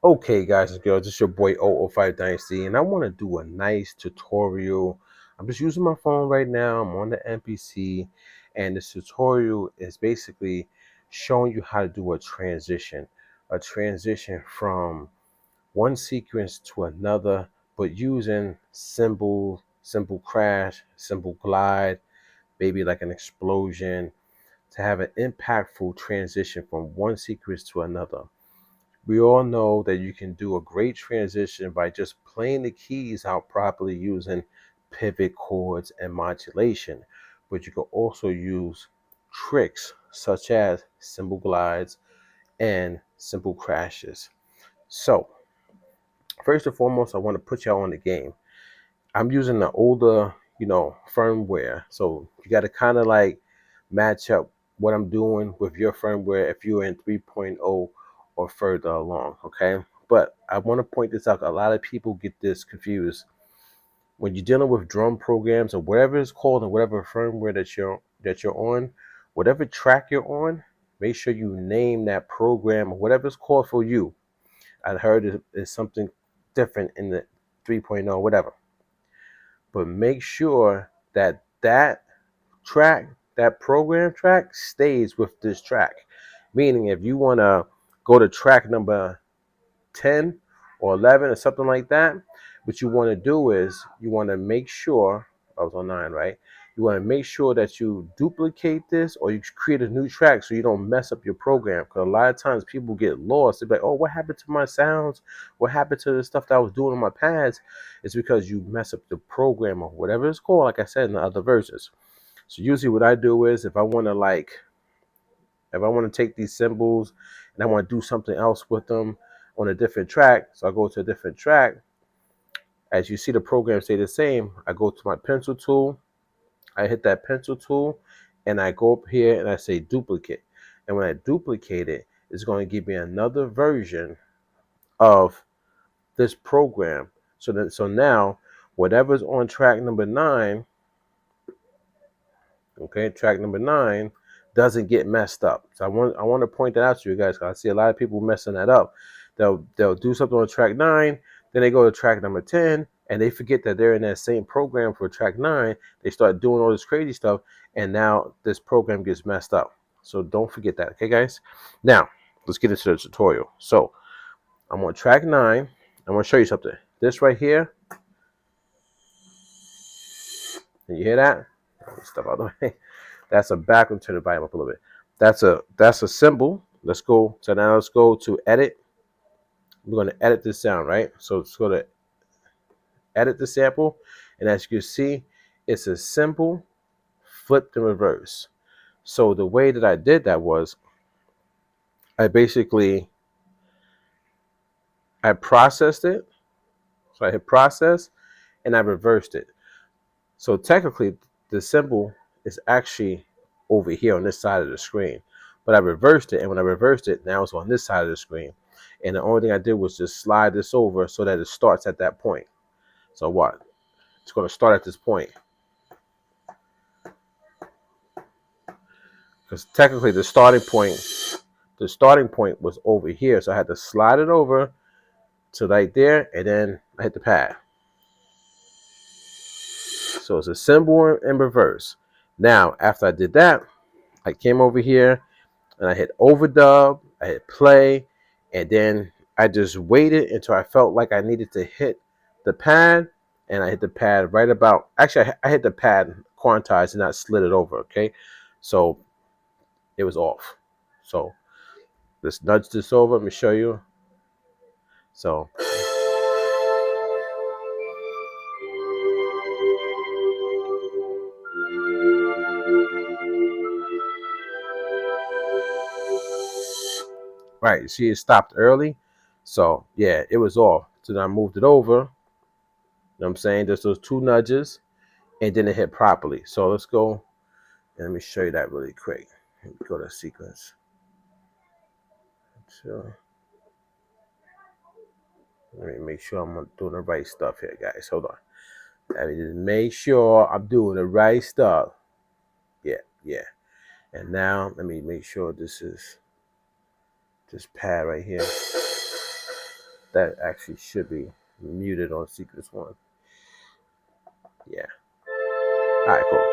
Okay, guys and girls, it's your boy 005 Dynasty, and I want to do a nice tutorial. I'm just using my phone right now. I'm on the MPC, and this tutorial is basically showing you how to do a transition from one sequence to another, but using cymbal crash, cymbal glide, maybe like an explosion, to have an impactful transition from one sequence to another. We all know that you can do a great transition by just playing the keys out properly using pivot chords and modulation, but you can also use tricks such as cymbal glides and cymbal crashes. So first and foremost, I want to put y'all on the game. I'm using the older, firmware. So you got to kind of like match up what I'm doing with your firmware if you're in 3.0 or further along, okay? But I want to point this out. A lot of people get this confused. When you're dealing with drum programs or whatever it's called and whatever firmware that you're on, whatever track you're on, make sure you name that program or whatever it's called for you. I heard it's something different in the 3.0, whatever. But make sure that track, that program track, stays with this track. Meaning, if you want to go to track number 10 or 11 or something like that, what you want to do is you want to make sure, I was on 9, right? You want to make sure that you duplicate this or you create a new track so you don't mess up your program. Because a lot of times people get lost. They're like, oh, what happened to my sounds? What happened to the stuff that I was doing on my pads? It's because you mess up the program or whatever it's called, like I said in the other verses. So usually what I do is if I want to take these cymbals and I want to do something else with them on a different track, so I go to a different track. As you see the program stay the same, I go to my pencil tool, I hit that pencil tool, and I go up here and I say duplicate. And when I duplicate it, it's going to give me another version of this program. So now whatever's on track number 9, okay, track number 9 doesn't get messed up. So I want to point that out to you guys, because I see a lot of people messing that up. They'll do something on track 9, then they go to track number 10, and they forget that they're in that same program for track 9. They start doing all this crazy stuff, and now this program gets messed up. So don't forget that, okay, guys? Now let's get into the tutorial. So I'm on track 9. I'm going to show you something. This right here, can you hear that? Let me step out of the way. That's a background. Turn the volume up a little bit. That's a cymbal. Let's go. So now let's go to edit. We're going to edit this sound, right? So let's go to edit the sample, and as you can see, it's a cymbal flipped in reverse. So the way that I did that was I processed it. So I hit process and I reversed it. So technically the cymbal is actually over here on this side of the screen, but I reversed it, and when I reversed it, now it's on this side of the screen. And the only thing I did was just slide this over so that it starts at that point. So what? It's going to start at this point, because technically the starting point was over here. So I had to slide it over to right there, and then I hit the pad. So it's a cymbal in reverse. Now, after I did that, I came over here and I hit overdub, I hit play, and then I just waited until I felt like I needed to hit the pad, and I hit the pad right about, actually I hit the pad quantized and not slid it over, okay? So it was off. So let's nudge this over, let me show you. So right, you see it stopped early. So yeah, it was off. So then I moved it over. You know what I'm saying? There's those 2 nudges, and then it hit properly. So let's go and let me show you that really quick. Go to sequence. So let me make sure I'm doing the right stuff here, guys. Hold on. Let me just make sure I'm doing the right stuff. Yeah. And now let me make sure this is this pad right here. That actually should be muted on sequence 1. Yeah. All right, cool.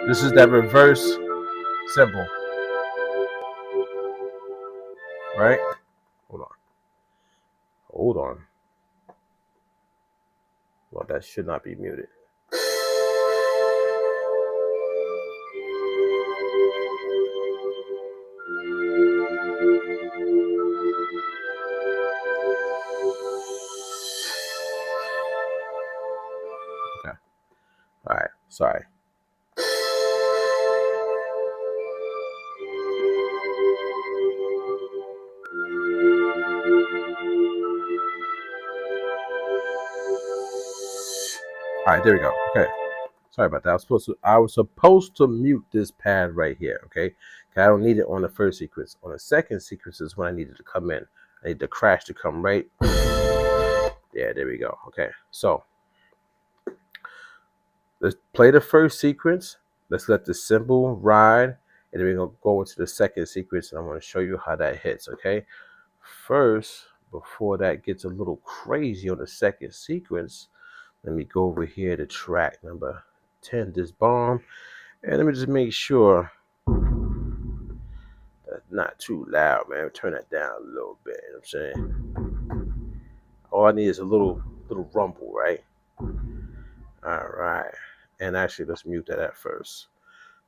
This is that reverse cymbal, right? Hold on. Hold on. Well, that should not be muted. Okay. All right. Sorry. All right, there we go. Okay. Sorry about that. I was supposed to mute this pad right here, okay? I don't need it on the first sequence. On the second sequence is when I need it to come in. I need the crash to come right. Yeah, there we go. Okay. So let's play the first sequence. Let's let the cymbal ride, and then we're gonna go into the second sequence, and I'm gonna show you how that hits, okay? First, before that gets a little crazy on the second sequence, let me go over here to track number 10, this bomb, and let me just make sure that's not too loud, man. Turn that down a little bit, you know what I'm saying? All I need is a little rumble, right? All right. And actually, let's mute that at first.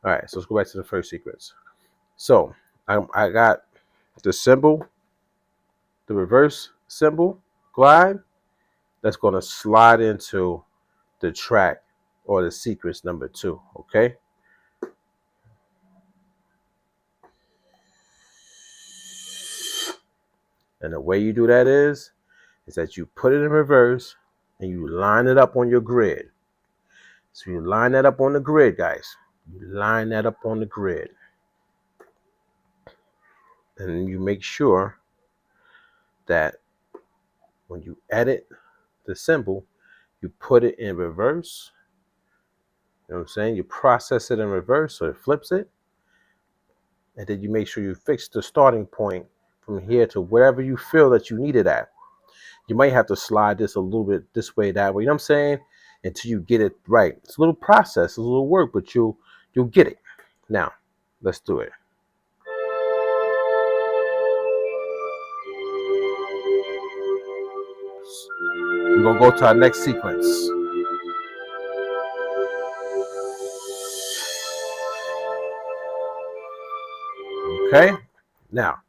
All right, so let's go back to the first sequence. So I got the cymbal, the reverse cymbal glide. That's going to slide into the track or the sequence number 2, okay? And the way you do that is that you put it in reverse and you line it up on your grid. So you line that up on the grid, guys. You line that up on the grid. And you make sure that when you edit the cymbal, you put it in reverse. You know what I'm saying? You process it in reverse so it flips it. And then you make sure you fix the starting point from here to wherever you feel that you need it at. You might have to slide this a little bit this way, that way. You know what I'm saying? Until you get it right. It's a little process, a little work, but you'll get it. Now, let's do it. We're gonna go to our next sequence. Okay? Now,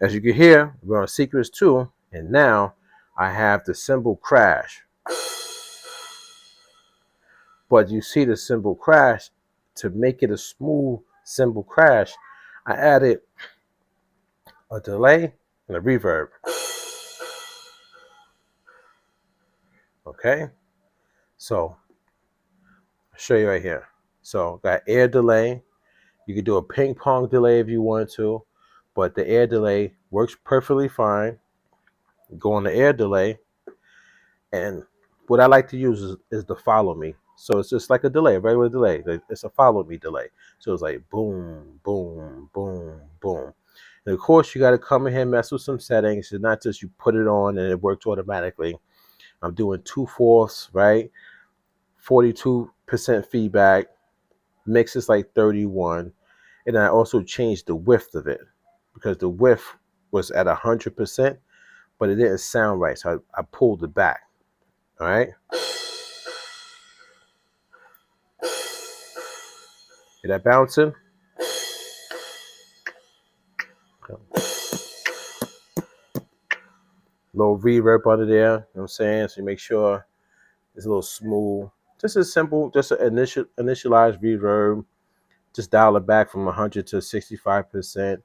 as you can hear, we're on sequence 2, and now I have the cymbal crash. But you see the cymbal crash, to make it a smooth cymbal crash, I added a delay and a reverb. Okay? So, I'll show you right here. So, got air delay. You could do a ping pong delay if you want to, but the air delay works perfectly fine. Go on the air delay, and what I like to use is the follow me. So it's just like a delay, a regular delay. It's a follow me delay. So it's like boom, boom, boom, boom. And of course, you got to come in here and mess with some settings. It's not just you put it on and it works automatically. I'm doing 2/4, right? 42% feedback. Mix is like 31. And I also changed the width of it because the width was at 100%, but it didn't sound right. So I pulled it back. All right. Hear that bouncing? Little reverb under there. You know what I'm saying? So you make sure it's a little smooth. Just a simple, just an initialized reverb. Just dial it back from 100 to 65%.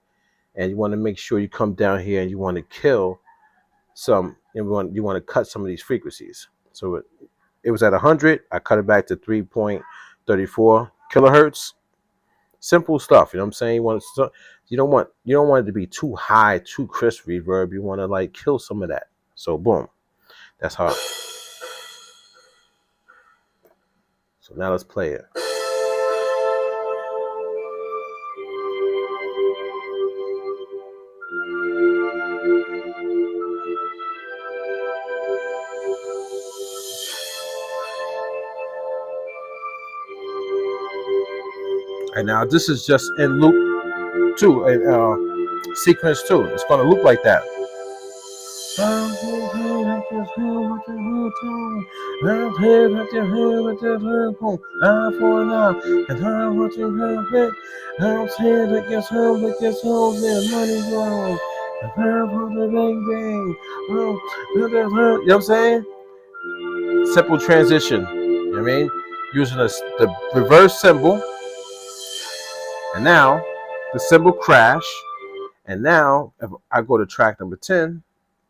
And you want to make sure you come down here and you want to kill some, you want to cut some of these frequencies. So it was at 100. I cut it back to 3.34 kilohertz. Simple stuff, you know what I'm saying? You don't want it to be too high, too crisp reverb. You want to like kill some of that. So boom, that's how. So now let's play it. And now this is just in loop 2, and sequence 2. It's going to loop like that. You know what I'm saying? Simple transition. You know what I mean? Using the reverse cymbal, and now the cymbal crash. And now if I go to track number 10,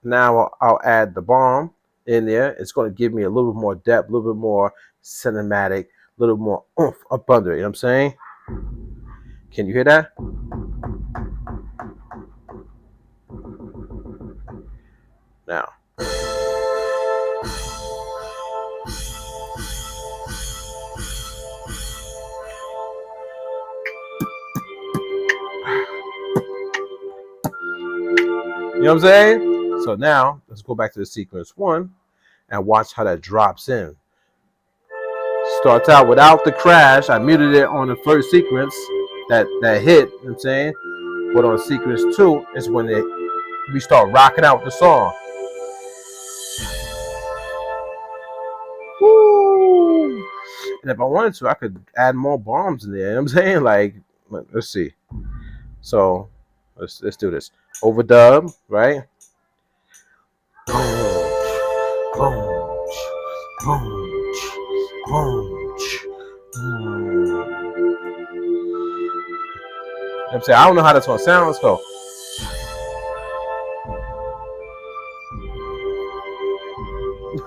now I'll add the bomb in there. It's going to give me a little bit more depth, a little bit more cinematic, a little more oomph up under it. You know what I'm saying? Can you hear that? Now. You know what I'm saying? So now let's go back to the sequence 1 and watch how that drops in. Starts out without the crash. I muted it on the first sequence that hit, you know what I'm saying? But on sequence 2 is when we start rocking out the song. Woo! And if I wanted to, I could add more bombs in there. You know what I'm saying? Like, let's see. So let's do this. Overdub, right? I'm saying I don't know how that's gonna sound. Let's go.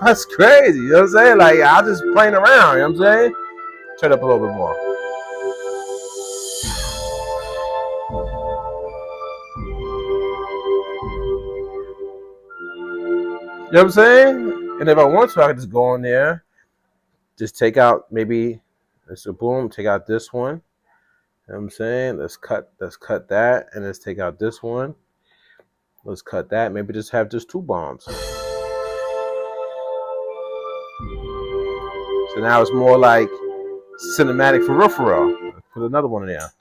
That's crazy. You know what I'm saying? Like I'm just playing around. You know what I'm saying? Turn up a little bit more. You know what I'm saying? And if I want to, I can just go on there, just take out maybe it's a boom, take out this one. You know what I'm saying? Let's cut that, and let's take out this one. Let's cut that. Maybe just have just 2 bombs. So now it's more like cinematic for real. Put another one in there.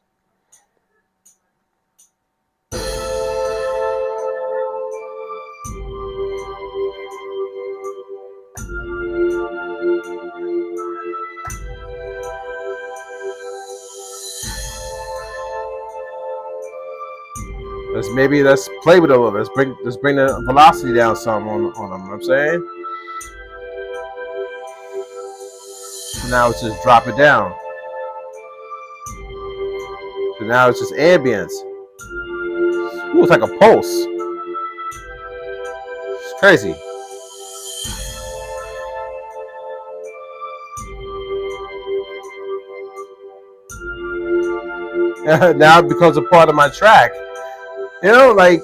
Let's play with it a little bit. Let's bring the velocity down some on them. You know what I'm saying? So now it's just drop it down. So now it's just ambience. Ooh, it's like a pulse. It's crazy. Now it becomes a part of my track. You know, like,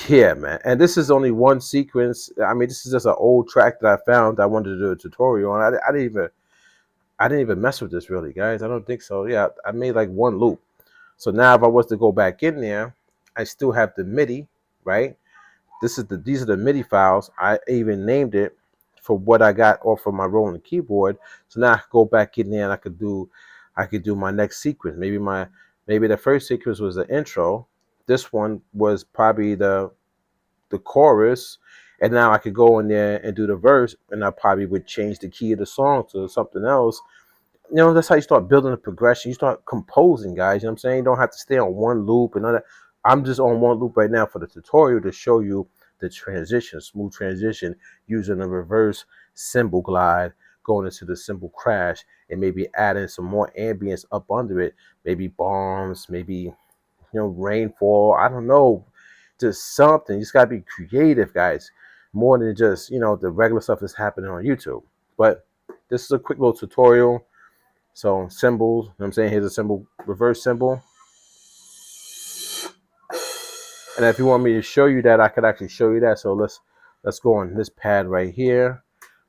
yeah, man. And this is only one sequence. I mean, this is just an old track that I found. I wanted to do a tutorial on. I didn't even mess with this really, guys. I don't think so. Yeah, I made like one loop. So now if I was to go back in there, I still have the MIDI, right? These are the MIDI files. I even named it for what I got off of my rolling keyboard. So now I could go back in there and I could do my next sequence. Maybe the first sequence was the intro. This one was probably the chorus, and now I could go in there and do the verse, and I probably would change the key of the song to something else. You know, that's how you start building a progression. You start composing, guys. You know what I'm saying? You don't have to stay on one loop and all that. I'm just on one loop right now for the tutorial to show you the transition, smooth transition, using a reverse cymbal glide, going into the cymbal crash, and maybe adding some more ambience up under it. Maybe bombs, maybe rainfall. I don't know, just something. You just gotta be creative, guys, more than just the regular stuff that's happening on YouTube. But this is a quick little tutorial. So cymbals, you know what I'm saying? Here's a cymbal, reverse cymbal. And if you want me to show you that, I could actually show you that. So let's go on this pad right here,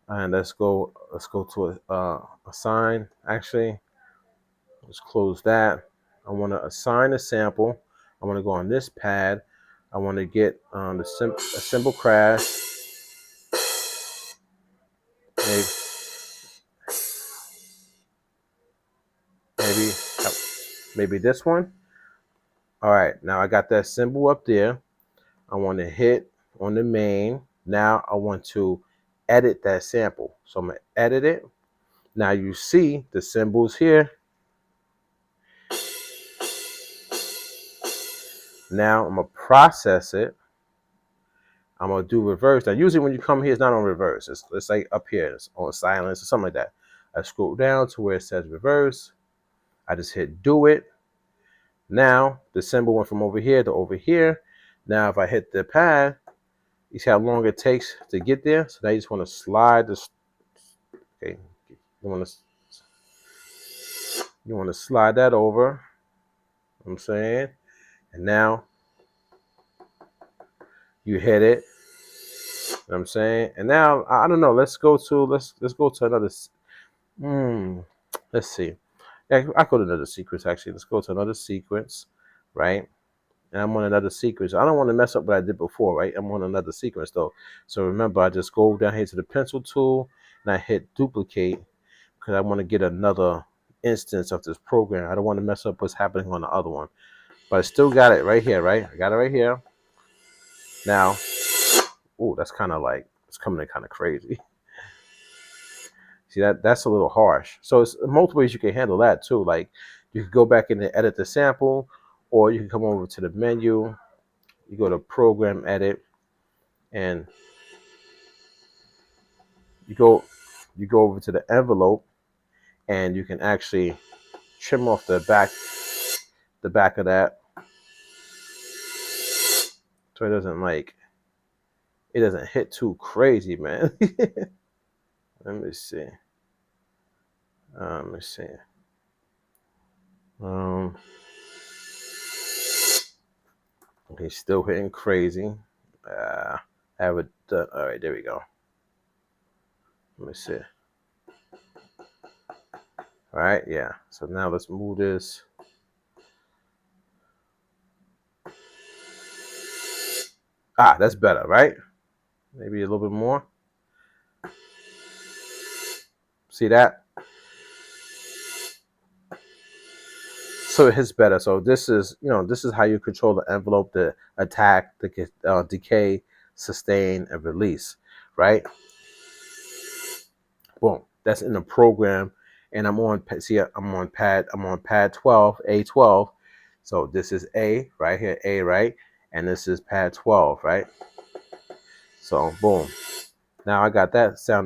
and let's go to a assign. Actually, let's close that. I want to assign a sample. I want to go on this pad. I want to get a cymbal crash. Maybe. maybe this one. All right, now I got that cymbal up there. I want to hit on the main. Now I want to edit that sample. So I'm going to edit it. Now you see the cymbals here. Now I'm going to process it. I'm going to do reverse. Now usually when you come here, it's not on reverse. It's like up here. It's on silence or something like that. I scroll down to where it says reverse. I just hit do it. Now the cymbal went from over here to over here. Now if I hit the pad, you see how long it takes to get there. So now you just want to slide this. Okay, you want to slide that over. I'm saying, and now you hit it. I'm saying, and now I don't know. Let's go to another. Let's see. Yeah, I go to another sequence actually. Let's go to another sequence, right? And I'm on another sequence. I don't want to mess up what I did before, right? I'm on another sequence though. So remember, I just go down here to the pencil tool and I hit duplicate because I want to get another instance of this program. I don't want to mess up what's happening on the other one. But I still got it right here, right? I got it right here. Now, oh, that's kind of like, it's coming in kind of crazy. See, that's a little harsh. So it's multiple ways you can handle that too. Like you can go back in and edit the sample, or you can come over to the menu, you go to program edit, and you go over to the envelope, and you can actually trim off the back of that, so it doesn't hit too crazy, man. Let me see. Let me see. He's still hitting crazy. Have it done. All right, there we go. Let me see. All right, yeah. So now let's move this. That's better, right? Maybe a little bit more. See that? So it hits better. So this is how you control the envelope, the attack, the decay, sustain, and release, right? Boom. That's in the program, and I'm on pad 12, A12. So this is A right here, A, right? And this is pad 12, right? So boom. Now I got that sound